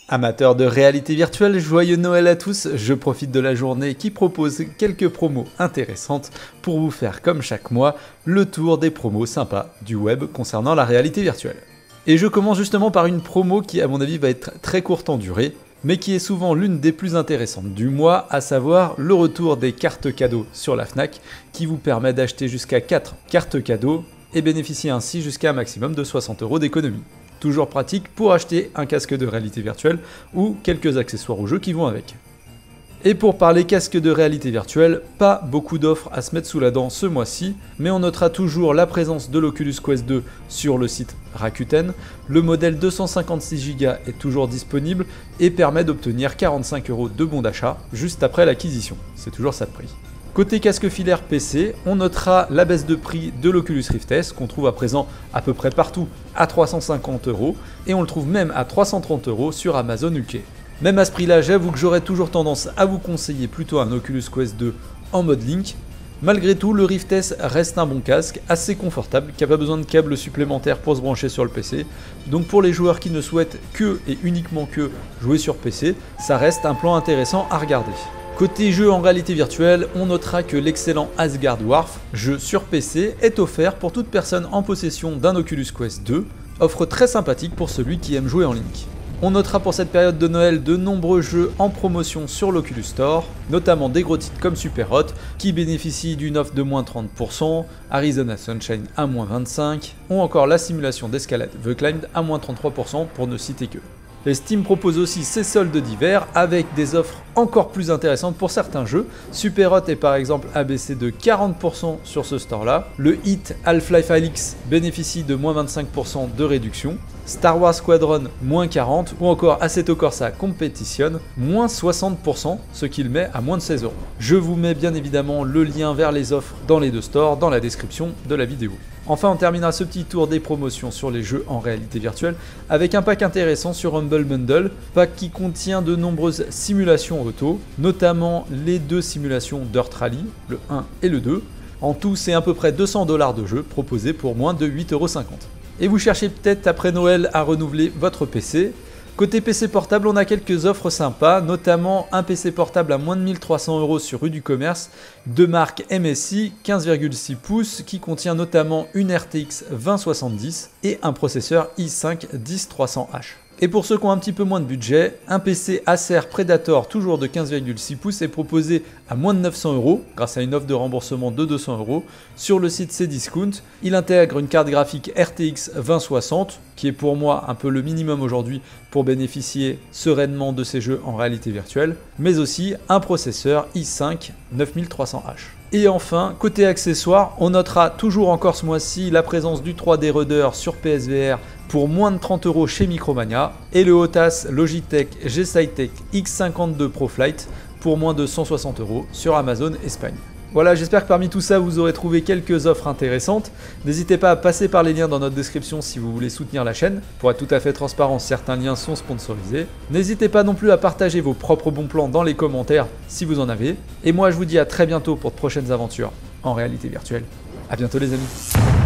Amateurs de réalité virtuelle, joyeux Noël à tous, je profite de la journée qui propose quelques promos intéressantes pour vous faire comme chaque mois le tour des promos sympas du web concernant la réalité virtuelle. Et je commence justement par une promo qui à mon avis va être très courte en durée, mais qui est souvent l'une des plus intéressantes du mois, à savoir le retour des cartes cadeaux sur la Fnac qui vous permet d'acheter jusqu'à 4 cartes cadeaux et bénéficier ainsi jusqu'à un maximum de 60 € d'économie. Toujours pratique pour acheter un casque de réalité virtuelle ou quelques accessoires au jeu qui vont avec. Et pour parler casque de réalité virtuelle, pas beaucoup d'offres à se mettre sous la dent ce mois-ci, mais on notera toujours la présence de l'Oculus Quest 2 sur le site Rakuten. Le modèle 256 Go est toujours disponible et permet d'obtenir 45 € de bon d'achat juste après l'acquisition. C'est toujours ça de prix. Côté casque filaire PC, on notera la baisse de prix de l'Oculus Rift S qu'on trouve à présent à peu près partout à 350 € et on le trouve même à 330 € sur Amazon UK. Même à ce prix-là, j'avoue que j'aurais toujours tendance à vous conseiller plutôt un Oculus Quest 2 en mode Link. Malgré tout, le Rift S reste un bon casque, assez confortable, qui n'a pas besoin de câbles supplémentaires pour se brancher sur le PC. Donc pour les joueurs qui ne souhaitent que et uniquement que jouer sur PC, ça reste un plan intéressant à regarder. Côté jeu en réalité virtuelle, on notera que l'excellent Asgard Warf, jeu sur PC, est offert pour toute personne en possession d'un Oculus Quest 2, offre très sympathique pour celui qui aime jouer en Link. On notera pour cette période de Noël de nombreux jeux en promotion sur l'Oculus Store, notamment des gros titres comme Superhot, qui bénéficient d'une offre de moins 30%, Arizona Sunshine à moins 25%, ou encore la simulation d'escalade The Climb à moins 33% pour ne citer que. Et Steam propose aussi ses soldes d'hiver avec des offres encore plus intéressantes pour certains jeux. Superhot est par exemple abaissé de 40% sur ce store là. Le hit Half-Life Alyx bénéficie de moins 25% de réduction. Star Wars Squadron moins 40% ou encore Assetto Corsa Competition moins 60%, ce qui le met à moins de 16 €. Je vous mets bien évidemment le lien vers les offres dans les deux stores dans la description de la vidéo. Enfin, on terminera ce petit tour des promotions sur les jeux en réalité virtuelle avec un pack intéressant sur Humble Bundle, pack qui contient de nombreuses simulations auto, notamment les deux simulations Dirt Rally, le 1 et le 2. En tout, c'est à peu près 200 $ de jeu proposés pour moins de 8,50 €. Et vous cherchez peut-être après Noël à renouveler votre PC. Côté PC portable, on a quelques offres sympas, notamment un PC portable à moins de 1300 € sur rue du Commerce de marque MSI 15,6 pouces qui contient notamment une RTX 2070 et un processeur i5 10300H. Et pour ceux qui ont un petit peu moins de budget, un PC Acer Predator toujours de 15,6 pouces est proposé à moins de 900 € grâce à une offre de remboursement de 200 € sur le site Cdiscount. Il intègre une carte graphique RTX 2060 qui est pour moi un peu le minimum aujourd'hui pour bénéficier sereinement de ces jeux en réalité virtuelle, mais aussi un processeur i5 9300H. Et enfin, côté accessoires, on notera toujours encore ce mois-ci la présence du 3D Rudder sur PSVR pour moins de 30 € chez Micromania et le Hotas Logitech G-Sytec X52 ProFlight pour moins de 160 € sur Amazon Espagne. Voilà, j'espère que parmi tout ça, vous aurez trouvé quelques offres intéressantes. N'hésitez pas à passer par les liens dans notre description si vous voulez soutenir la chaîne. Pour être tout à fait transparent, certains liens sont sponsorisés. N'hésitez pas non plus à partager vos propres bons plans dans les commentaires si vous en avez. Et moi, je vous dis à très bientôt pour de prochaines aventures en réalité virtuelle. À bientôt les amis.